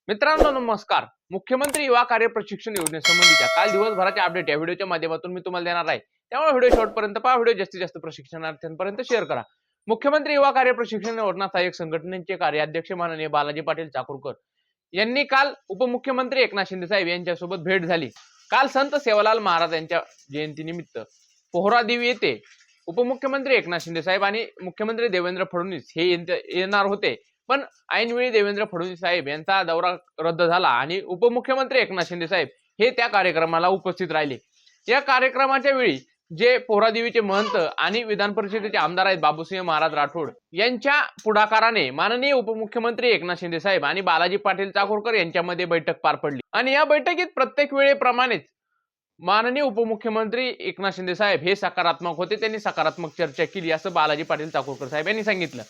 मित्रांनो नमस्कार. मुख्यमंत्री युवा कार्य प्रशिक्षण योजनेसंबंधीच्या काल दिवसभराच्या अपडेट या व्हिडिओच्या माध्यमातून मी तुम्हाला देणार आहे. त्यामुळे व्हिडिओ शेवटपर्यंत पहा. व्हिडिओ जास्तीत जास्त प्रशिक्षणार्थींपर्यंत शेअर करा. मुख्यमंत्री युवा कार्य प्रशिक्षण योजना सहाय्यक संघटनेचे कार्याध्यक्ष माननीय बालाजी पाटील चाकूरकर यांनी काल उपमुख्यमंत्री एकनाथ शिंदे साहेब यांच्यासोबत भेट झाली. काल संत सेवालाल महाराज यांच्या जयंतीनिमित्त पोहरादेवी येथे उपमुख्यमंत्री एकनाथ शिंदे साहेब आणि मुख्यमंत्री देवेंद्र फडणवीस हे येणार होते. पण ऐनवेळी देवेंद्र फडणवीस साहेब यांचा दौरा रद्द झाला आणि उपमुख्यमंत्री एकनाथ शिंदे साहेब हे त्या कार्यक्रमाला उपस्थित राहिले. या कार्यक्रमाच्या वेळी जे पोहरादेवीचे महंत आणि विधान परिषदेचे आमदार आहेत बाबूसिंह महाराज राठोड यांच्या पुढाकाराने माननीय उपमुख्यमंत्री एकनाथ शिंदे साहेब आणि बालाजी पाटील चाकूरकर यांच्यामध्ये बैठक पार पडली आणि या बैठकीत प्रत्येक वेळेप्रमाणेच माननीय उपमुख्यमंत्री एकनाथ शिंदे साहेब हे सकारात्मक होते. त्यांनी सकारात्मक चर्चा केली असं बालाजी पाटील चाकूरकर साहेब यांनी सांगितलं.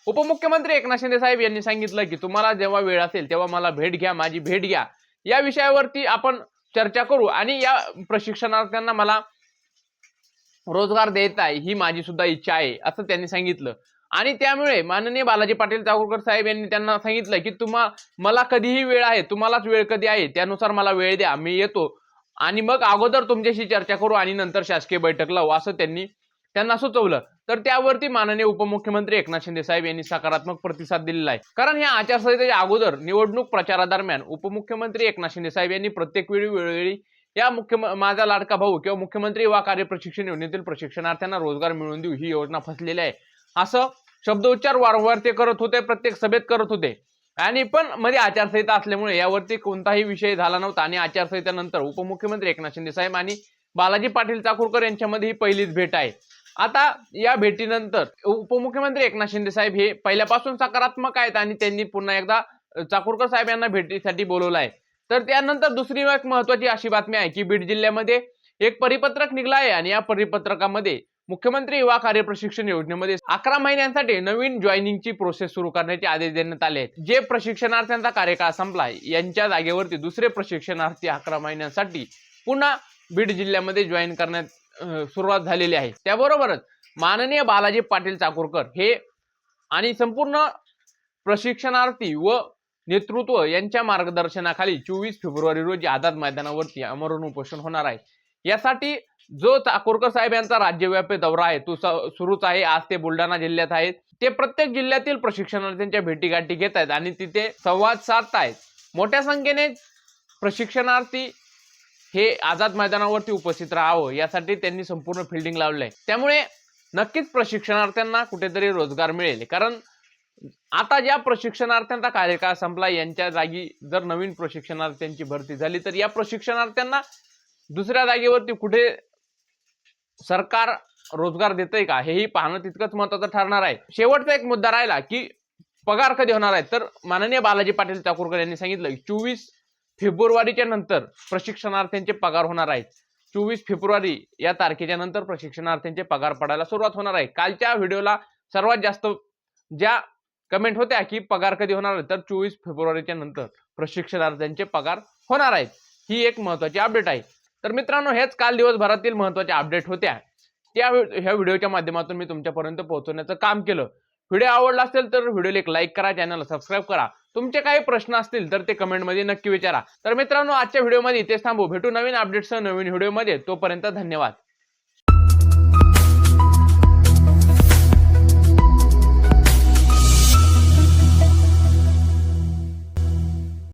उपमुख्यमंत्री एकनाथ शिंदे साहेब यांनी सांगितलं की तुम्हाला जेव्हा वेळ असेल तेव्हा मला भेट घ्या, माझी भेट घ्या. या विषयावरती आपण चर्चा करू आणि या प्रशिक्षणार्थ्यांना मला रोजगार द्यायचा आहे ही माझी सुद्धा इच्छा आहे असं त्यांनी सांगितलं. आणि त्यामुळे माननीय बालाजी पाटील चाकूरकर साहेब यांनी त्यांना सांगितलं की मला कधीही वेळ आहे, तुम्हालाच वेळ कधी आहे त्यानुसार मला वेळ द्या, मी येतो आणि मग अगोदर तुमच्याशी चर्चा करू आणि नंतर शासकीय बैठक लावू असं त्यांना सुचवलं. तर त्यावरती माननीय उपमुख्यमंत्री एकनाथ शिंदे साहेब यांनी सकारात्मक प्रतिसाद दिलेला आहे. कारण या आचारसंहितेच्या अगोदर निवडणूक प्रचारादरम्यान उपमुख्यमंत्री एकनाथ शिंदे साहेब यांनी प्रत्येक वेळोवेळी या माझा लाडका भाऊ किंवा मुख्यमंत्री युवा कार्य प्रशिक्षण योजनेतील प्रशिक्षणार्थ्यांना रोजगार मिळवून देऊ ही योजना फसलेली आहे असं शब्दोच्चार वारंवार ते करत होते, प्रत्येक सभेत करत होते. आणि पण मध्ये आचारसंहिता असल्यामुळे यावरती कोणताही विषय झाला नव्हता आणि आचारसंहितेनंतर उपमुख्यमंत्री एकनाथ शिंदे साहेब आणि बालाजी पाटील चाकूरकर यांच्यामध्ये ही पहिलीच भेट आहे. आता या भेटीनंतर उपमुख्यमंत्री एकनाथ शिंदे साहेब हे पहिल्यापासून सकारात्मक आहेत आणि त्यांनी पुन्हा एकदा चाकूरकर साहेब यांना भेटीसाठी बोलवलं आहे. तर त्यानंतर दुसरी एक महत्वाची अशी बातमी आहे की बीड जिल्ह्यामध्ये एक परिपत्रक निघलं आहे आणि या परिपत्रकामध्ये मुख्यमंत्री युवा कार्य प्रशिक्षण योजनेमध्ये 11 महिन्यांसाठी नवीन जॉईनिंगची प्रोसेस सुरू करण्याचे आदेश देण्यात आले आहेत. जे प्रशिक्षणार्थ्यांचा कार्यकाळ संपला यांच्या जागेवरती दुसरे प्रशिक्षणार्थी 11 महिन्यांसाठी पुन्हा बीड जिल्ह्यामध्ये जॉईन करण्यात सुरुवात झालेली आहे. त्याबरोबरच माननीय बालाजी पाटील चाकूरकर हे आणि संपूर्ण प्रशिक्षणार्थी व नेतृत्व यांच्या मार्गदर्शनाखाली 24 फेब्रुवारी रोजी आझाद मैदानावरती आमरण उपोषण होणार आहे. यासाठी जो चाकूरकर साहेब यांचा राज्यव्यापी दौरा आहे तो सुरूच आहे. आज ते बुलढाणा जिल्ह्यात आहेत. ते प्रत्येक जिल्ह्यातील प्रशिक्षणार्थ्यांच्या भेटीगाठी घेत आहेत आणि तिथे संवाद साधत आहेत. मोठ्या संख्येने प्रशिक्षणार्थी हे आझाद मैदानावरती उपस्थित राहावं यासाठी त्यांनी संपूर्ण फिल्डिंग लावलंय. त्यामुळे नक्कीच प्रशिक्षणार्थ्यांना कुठेतरी रोजगार मिळेल. कारण आता ज्या प्रशिक्षणार्थ्यांचा कार्यकाळ संपला यांच्या जागी जर नवीन प्रशिक्षणार्थ्यांची भरती झाली तर या प्रशिक्षणार्थ्यांना दुसऱ्या जागेवरती कुठे सरकार रोजगार देतंय का हेही पाहणं तितकंच महत्त्वाचं ठरणार आहे. शेवटचा एक मुद्दा राहिला की पगार कधी होणार आहे. तर माननीय बालाजी पाटील चाकूरकर यांनी सांगितलं की 24 फेब्रुवारीच्या नंतर प्रशिक्षणार्थ्यांचे पगार होणार आहेत. 24 फेब्रुवारी या तारखेच्या नंतर प्रशिक्षणार्थ्यांचे पगार पडायला सुरुवात होणार आहे. कालच्या व्हिडिओला सर्वात जास्त ज्या कमेंट होत्या की पगार कधी होणार आहे तर 24 फेब्रुवारीच्या नंतर प्रशिक्षणार्थ्यांचे पगार होणार आहेत. ही एक महत्त्वाची अपडेट आहे. तर मित्रांनो हेच काल दिवसभरातील महत्त्वाच्या अपडेट होत्या. ह्या व्हिडिओच्या माध्यमातून मी तुमच्यापर्यंत पोहोचवण्याचं काम केलं. व्हिडिओ आवडला असेल तर व्हिडिओला एक लाईक करा, चॅनलला सबस्क्राईब करा. तुमचे काही प्रश्न असतील तर ते कमेंटमध्ये नक्की विचारा. तर मित्रांनो आजच्या व्हिडिओमध्ये इथेच थांबू. भेटू नवीन अपडेट्ससह नवीन व्हिडिओमध्ये. तोपर्यंत धन्यवाद.